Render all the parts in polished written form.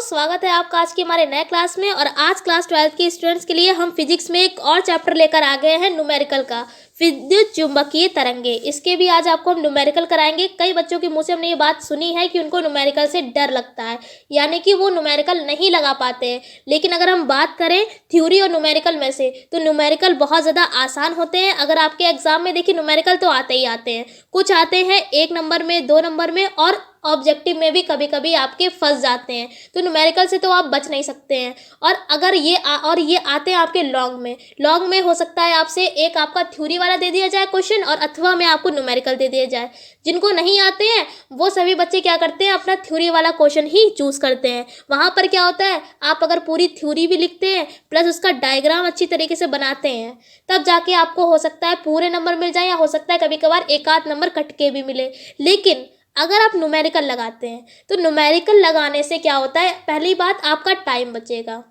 स्वागत है आपका आज के हमारे नए क्लास में। और आज क्लास 12 के स्टूडेंट्स के लिए हम फिजिक्स में एक और चैप्टर लेकर आ गए हैं, न्यूमेरिकल का, विद्युत चुंबकीय तरंगे। इसके भी आज आपको हम न्यूमेरिकल कराएंगे। कई बच्चों के मुंह से हमने ये बात सुनी है कि उनको न्यूमेरिकल से डर लगता है, यानी कि वो न्यूमेरिकल नहीं लगा पाते हैं। लेकिन अगर हम बात करें थ्योरी और न्यूमेरिकल में से, तो न्यूमेरिकल बहुत ज़्यादा आसान होते हैं। अगर आपके एग्जाम में देखिए न्यूमेरिकल तो आते ही आते हैं, कुछ आते हैं 1 नंबर में, 2 नंबर में, और ऑब्जेक्टिव में भी कभी कभी आपके फंस जाते हैं। तो न्यूमेरिकल से तो आप बच नहीं सकते हैं। और अगर ये आते हैं आपके लॉन्ग में हो सकता है आपसे एक आपका थ्योरी वाला दे दिया जाए क्वेश्चन, और अथवा में आपको न्यूमेरिकल दे दिया जाए। जिनको नहीं आते हैं वो सभी बच्चे क्या करते हैं, अपना थ्योरी वाला क्वेश्चन ही चूज करते हैं। वहाँ पर क्या होता है, आप अगर पूरी थ्योरी भी लिखते हैं प्लस उसका डायग्राम अच्छी तरीके से बनाते हैं, तब जाके आपको हो सकता है पूरे नंबर मिल जाए, या हो सकता है कभी कभार एक आध नंबर कट के भी मिले। लेकिन अगर आप न्यूमेरिकल लगाते हैं तो न्यूमेरिकल लगाने से क्या होता है, पहली बात आपका टाइम बचेगा।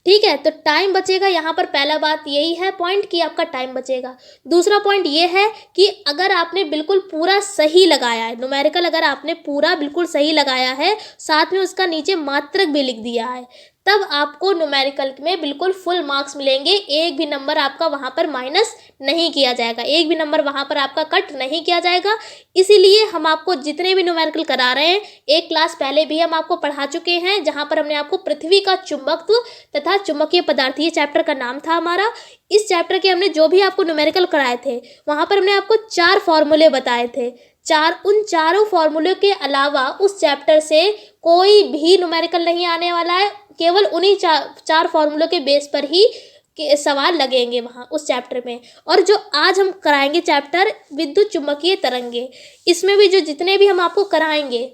ठीक है, तो टाइम बचेगा। यहाँ पर पहला बात यही है पॉइंट कि आपका टाइम बचेगा। दूसरा पॉइंट ये है कि अगर आपने बिल्कुल पूरा सही लगाया है न्यूमेरिकल, अगर आपने पूरा बिल्कुल सही लगाया है, साथ में उसका नीचे मात्रक भी लिख दिया है, तब आपको न्यूमेरिकल में बिल्कुल फुल मार्क्स मिलेंगे। एक भी नंबर आपका वहाँ पर माइनस नहीं किया जाएगा, एक भी नंबर वहाँ पर आपका कट नहीं किया जाएगा। इसीलिए हम आपको जितने भी न्यूमेरिकल करा रहे हैं, एक क्लास पहले भी हम आपको पढ़ा चुके हैं, जहाँ पर हमने आपको पृथ्वी का चुंबकत्व तथा चुंबकीय पदार्थ, ये चैप्टर का नाम था हमारा। इस चैप्टर के हमने जो भी आपको न्यूमेरिकल कराए थे, वहाँ पर हमने आपको 4 फॉर्मूले बताए थे। उन चारों फॉर्मूले के अलावा उस चैप्टर से कोई भी न्यूमेरिकल नहीं आने वाला है। केवल उन्हीं चार फॉर्मूलों के बेस पर ही सवाल लगेंगे वहाँ उस चैप्टर में। और जो आज हम कराएंगे चैप्टर विद्युत चुंबकीय तरंगे, इसमें भी जो जितने भी हम आपको कराएंगे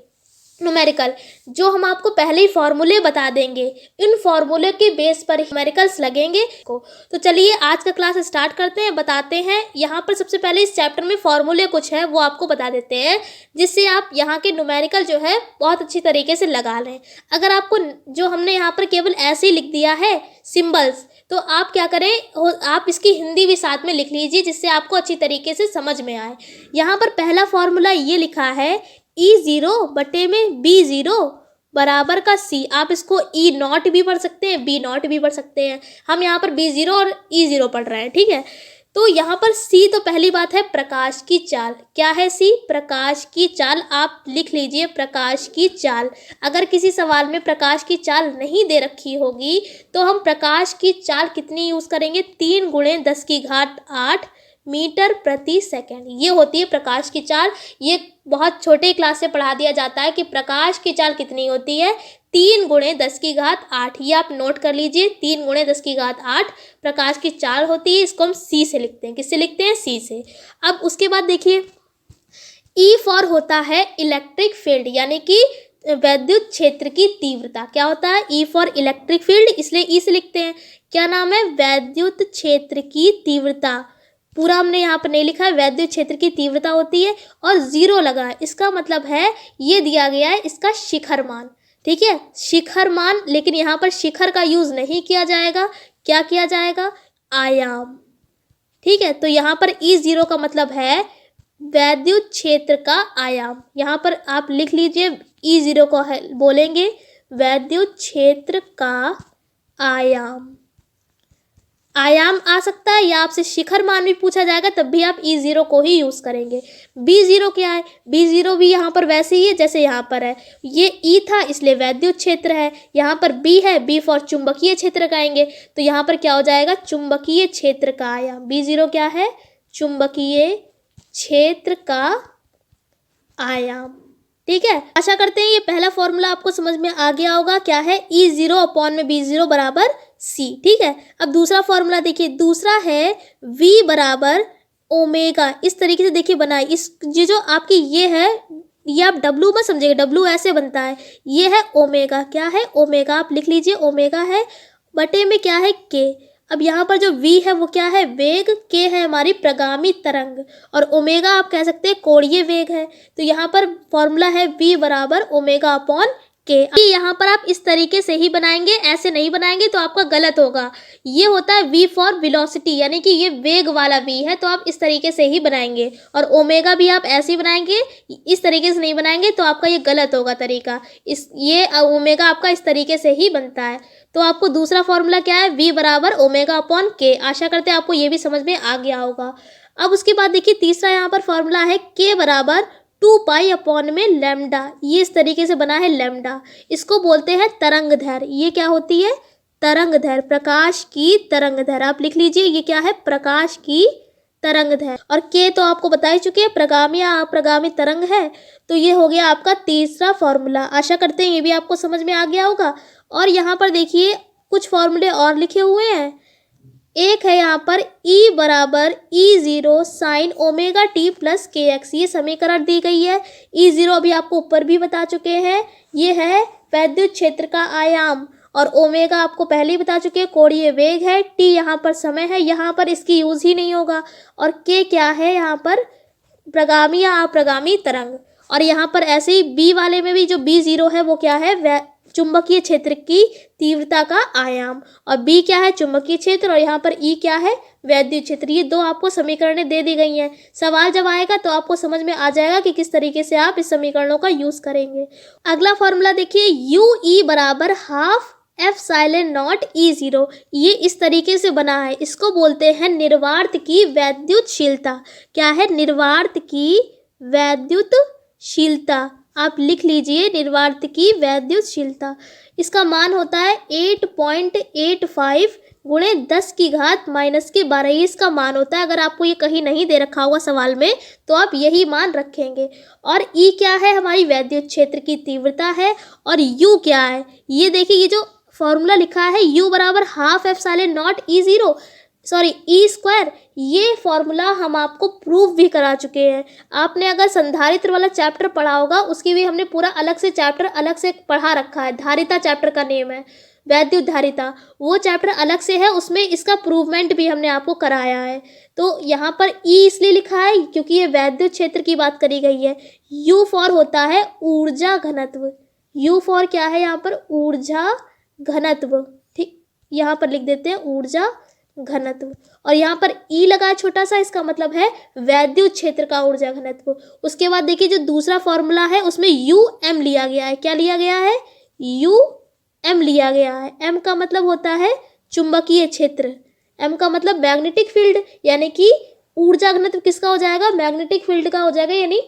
न्यूमेरिकल, जो हम आपको पहले ही फॉर्मूले बता देंगे, इन फॉर्मूले के बेस पर न्यूमेरिकल्स लगेंगे को। तो चलिए आज का क्लास स्टार्ट करते हैं, बताते हैं। यहाँ पर सबसे पहले इस चैप्टर में फॉर्मूले कुछ है वो आपको बता देते हैं, जिससे आप यहाँ के न्यूमेरिकल जो है बहुत अच्छी तरीके से लगा लें। अगर आपको जो हमने यहाँ पर केवल ऐसे ही लिख दिया है सिम्बल्स, तो आप क्या करें, आप इसकी हिंदी भी साथ में लिख लीजिए, जिससे आपको अच्छी तरीके से समझ में आए। यहाँ पर पहला फॉर्मूला ये लिखा है E0 बटे में B0 बराबर का C। आप इसको E0 भी पढ़ सकते हैं, B0 भी पढ़ सकते हैं। हम यहाँ पर B0 और E0 पढ़ रहे हैं, ठीक है। तो यहाँ पर C, तो पहली बात है प्रकाश की चाल। क्या है C? प्रकाश की चाल। आप लिख लीजिए प्रकाश की चाल। अगर किसी सवाल में प्रकाश की चाल नहीं दे रखी होगी, तो हम प्रकाश की चाल कितनी यूज़ करेंगे, 3 × 10⁸ मीटर प्रति सेकंड। ये होती है प्रकाश की चाल। ये बहुत छोटे क्लास से पढ़ा दिया जाता है कि प्रकाश की चाल कितनी होती है, 3 × 10⁸। ये आप नोट कर लीजिए, 3 × 10⁸ प्रकाश की चाल होती है। इसको हम C से लिखते हैं। किससे लिखते हैं? C से। अब उसके बाद देखिए E फॉर होता है इलेक्ट्रिक फील्ड, यानी कि वैद्युत क्षेत्र की तीव्रता। क्या होता है? E फॉर इलेक्ट्रिक फील्ड, इसलिए E से लिखते हैं। क्या नाम है? वैद्युत क्षेत्र की तीव्रता। पूरा हमने यहाँ पर नहीं लिखा है, वैद्युत क्षेत्र की तीव्रता होती है, और 0 लगा है। इसका मतलब है ये दिया गया है इसका शिखर मान, ठीक है, शिखर मान। लेकिन यहाँ पर शिखर का यूज नहीं किया जाएगा, क्या किया जाएगा? आयाम, ठीक है। तो यहाँ पर E0 का मतलब है वैद्युत क्षेत्र का आयाम। यहाँ पर आप लिख लीजिए, E0 को है बोलेंगे वैद्युत क्षेत्र का आयाम। आयाम आ सकता है, या आपसे शिखर मान भी पूछा जाएगा, तब भी आप E0 को ही यूज़ करेंगे। B0 क्या है? B0 भी यहाँ पर वैसे ही है जैसे यहाँ पर है। ये E था इसलिए वैद्युत क्षेत्र है। यहाँ पर B है, B फॉर चुंबकीय क्षेत्र कहेंगे, तो यहाँ पर क्या हो जाएगा? चुंबकीय क्षेत्र का आयाम। B0 क्या है? चुंबकीय क्षेत्र का आयाम, ठीक है। आशा करते हैं ये पहला फॉर्मूला आपको समझ में आ गया होगा। क्या है? E0 अपॉन में B0 बराबर C, ठीक है। अब दूसरा फॉर्मूला देखिए, दूसरा है V बराबर ओमेगा। इस तरीके से देखिए बनाए, इस जो आपकी ये है, ये आप W में समझिएगा, W ऐसे बनता है, ये है ओमेगा। क्या है? ओमेगा। आप लिख लीजिए ओमेगा है, बटे में क्या है? K। अब यहाँ पर जो V है वो क्या है? वेग। K है हमारी प्रगामी तरंग, और ओमेगा आप कह सकते हैं कोणीय वेग है। तो यहाँ पर फॉर्मूला है V बराबर ओमेगा अपॉन के। यहाँ पर आप इस तरीके से ही बनाएंगे, ऐसे नहीं बनाएंगे तो आपका गलत होगा। ये होता है V फॉर वेलोसिटी, यानी कि ये वेग वाला V है, तो आप इस तरीके से ही बनाएंगे। और ओमेगा भी आप ऐसे ही बनाएंगे, इस तरीके से नहीं बनाएंगे तो आपका ये गलत होगा तरीका। ये ओमेगा आपका इस तरीके से ही बनता है। तो आपको दूसरा फॉर्मूला क्या है, V बराबर ओमेगा अपॉन के। आशा करते हैं आपको ये भी समझ में आ गया होगा। अब उसके बाद देखिए तीसरा यहाँ पर फॉर्मूला है K बराबर 2 पाई अपॉन में लैम्डा। ये इस तरीके से बना है लैम्डा, इसको बोलते हैं तरंग दैर्घ्य। ये क्या होती है, तरंग दैर्घ्य, प्रकाश की तरंग दैर्घ्य। आप लिख लीजिए ये क्या है, प्रकाश की तरंग दैर्घ्य। और के तो आपको बता ही चुके हैं, प्रगामी या अप्रगामी तरंग है। तो ये हो गया आपका तीसरा फॉर्मूला। आशा करते हैं ये भी आपको समझ में आ गया होगा। और यहाँ पर देखिए कुछ फॉर्मूले और लिखे हुए हैं। एक है यहाँ पर E बराबर E0 sine omega T plus के एक्स, ये समीकरण दी गई है। E0 अभी आपको ऊपर भी बता चुके हैं, ये है वैद्युत क्षेत्र का आयाम। और ओमेगा आपको पहले ही बता चुके हैं, कोणीय वेग है। टी यहाँ पर समय है, यहाँ पर इसकी यूज ही नहीं होगा। और के क्या है यहाँ पर, प्रगामी या अप्रगामी तरंग। और यहाँ पर ऐसे ही बी वाले में भी जो B0 है वो क्या है, चुंबकीय क्षेत्र की तीव्रता का आयाम। और बी क्या है, चुंबकीय क्षेत्र। और यहाँ पर ई क्या है, वैद्युत क्षेत्र। ये दो आपको समीकरणें दे दी गई हैं। सवाल जब आएगा तो आपको समझ में आ जाएगा कि किस तरीके से आप इस समीकरणों का यूज करेंगे। अगला फॉर्मूला देखिए, यू ई बराबर हाफ एप्सिलॉन नॉट E0। ये इस तरीके से बना है, इसको बोलते हैं निर्वात की वैद्युतशीलता। क्या है, निर्वात की वैद्युतशीलता। आप लिख लीजिए निर्वात की वैद्युतशीलता। इसका मान होता है 8.85 गुणे 10 की घात माइनस के 12, इसका मान होता है। अगर आपको ये कहीं नहीं दे रखा होगा सवाल में तो आप यही मान रखेंगे। और ई क्या है, हमारी वैद्युत क्षेत्र की तीव्रता है। और यू क्या है, ये देखिए ये जो फॉर्मूला लिखा है यू बराबर half epsilon not E0 sorry E², ये फॉर्मूला हम आपको प्रूव भी करा चुके हैं। आपने अगर संधारित्र वाला चैप्टर पढ़ा होगा, उसकी भी हमने पूरा अलग से चैप्टर अलग से पढ़ा रखा है। धारिता चैप्टर का नेम है, वैद्युत धारिता, वो चैप्टर अलग से है, उसमें इसका प्रूवमेंट भी हमने आपको कराया है। तो यहाँ पर ई इसलिए लिखा है क्योंकि ये वैद्युत क्षेत्र की बात करी गई है। यू फॉर होता है ऊर्जा घनत्व। यू फॉर क्या है यहाँ पर, ऊर्जा घनत्व। ठीक, यहाँ पर लिख देते हैं ऊर्जा घनत्व। और यहाँ पर ई लगा छोटा सा, इसका मतलब है वैद्युत क्षेत्र का ऊर्जा घनत्व। उसके बाद देखिए जो दूसरा फॉर्मूला है उसमें UM लिया गया है। क्या लिया गया है, UM लिया गया है। M का मतलब होता है चुंबकीय क्षेत्र, M का मतलब मैग्नेटिक फील्ड, यानी कि ऊर्जा घनत्व किसका हो जाएगा, मैग्नेटिक फील्ड का हो जाएगा, यानी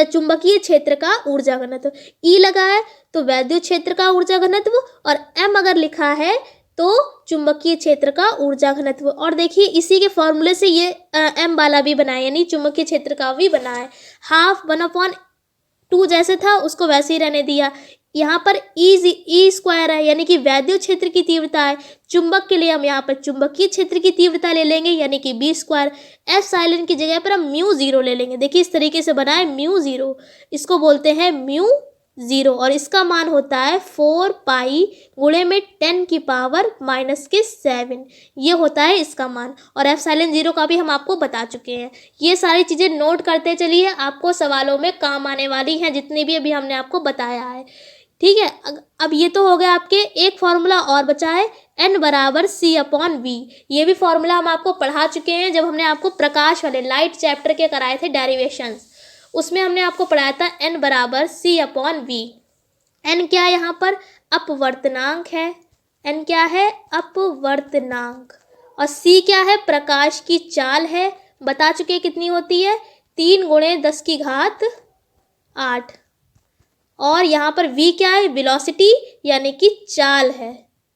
चुंबकीय क्षेत्र का ऊर्जा घनत्व। ई लगा है तो वैद्युत क्षेत्र का ऊर्जा घनत्व, और M अगर लिखा है तो चुंबकीय क्षेत्र का ऊर्जा घनत्व। और देखिए इसी के फॉर्मूले से ये M वाला भी बना है, यानी चुंबकीय क्षेत्र का भी बना है। हाफ 1/2 जैसे था उसको वैसे ही रहने दिया। यहाँ पर E² है, यानी कि वैद्युत क्षेत्र की तीव्रता है। चुंबक के लिए हम यहाँ पर चुंबकीय क्षेत्र की तीव्रता ले लेंगे, यानी कि B²। एप्सिलॉन की जगह पर हम μ0 ले लेंगे। देखिए इस तरीके से बना है μ0, इसको बोलते हैं μ0। और इसका मान होता है 4 पाई गुणे में 10 की पावर -7, ये होता है इसका मान। और एप्सिलॉन 0 का भी हम आपको बता चुके हैं। ये सारी चीज़ें नोट करते चलिए, आपको सवालों में काम आने वाली हैं, जितनी भी अभी हमने आपको बताया है। ठीक है, अब ये तो हो गया आपके, एक फॉर्मूला और बचा है N बराबर C/V। ये भी फॉर्मूला हम आपको पढ़ा चुके हैं जब हमने आपको प्रकाश वाले लाइट चैप्टर के कराए थे डेरिवेशंस, उसमें हमने आपको पढ़ाया था N बराबर C/V। N क्या है यहाँ पर, अपवर्तनांक है। N क्या है, अपवर्तनांक। और C क्या है, प्रकाश की चाल है। बता चुके कितनी होती है, 3 गुणे 10 की घात 8। और यहाँ पर V क्या है, वेलोसिटी, यानी कि चाल है।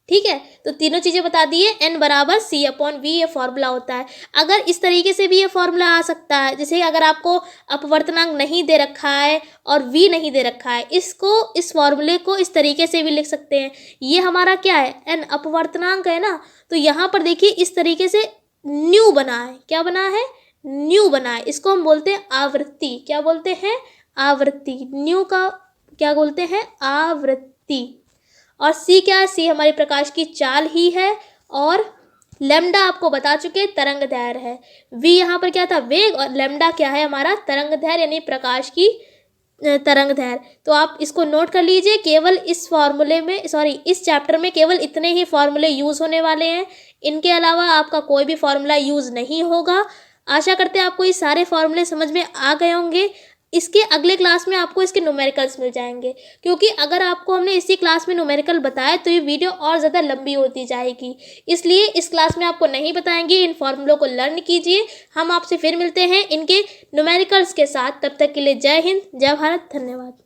ठीक है, तो तीनों चीज़ें बता दिए। N बराबर C/V ये फॉर्मूला होता है। अगर इस तरीके से भी ये फॉर्मूला आ सकता है, जैसे अगर आपको अपवर्तनांक नहीं दे रखा है और V नहीं दे रखा है, इस फॉर्मूले को इस तरीके से भी लिख सकते हैं। ये हमारा क्या है, N अपवर्तनांक है ना, तो यहाँ पर देखिए इस तरीके से न्यू बना है। क्या बना है, न्यू बना है। इसको हम बोलते हैं आवृत्ति। क्या बोलते हैं, आवृत्ति। न्यू का क्या बोलते हैं, आवृत्ति। और C क्या है, C हमारे प्रकाश की चाल ही है। और लैम्डा आपको बता चुके तरंग दैर्घ्य है। V यहाँ पर क्या था, वेग, और लैम्डा क्या है हमारा तरंग दैर्घ्य, यानी प्रकाश की तरंगदैर्घ्य। तो आप इसको नोट कर लीजिए, केवल इस फॉर्मूले में इस चैप्टर में केवल इतने ही फॉर्मूले यूज़ होने वाले हैं। इनके अलावा आपका कोई भी फॉर्मूला यूज़ नहीं होगा। आशा करते हैं आपको ये सारे फॉर्मूले समझ में आ गए होंगे। इसके अगले क्लास में आपको इसके न्यूमेरिकल्स मिल जाएंगे, क्योंकि अगर आपको हमने इसी क्लास में न्यूमेरिकल बताया तो ये वीडियो और ज़्यादा लंबी होती जाएगी, इसलिए इस क्लास में आपको नहीं बताएंगे। इन फॉर्मूलों को लर्न कीजिए। हम आपसे फिर मिलते हैं इनके न्यूमेरिकल्स के साथ। तब तक के लिए जय हिंद, जय भारत, धन्यवाद।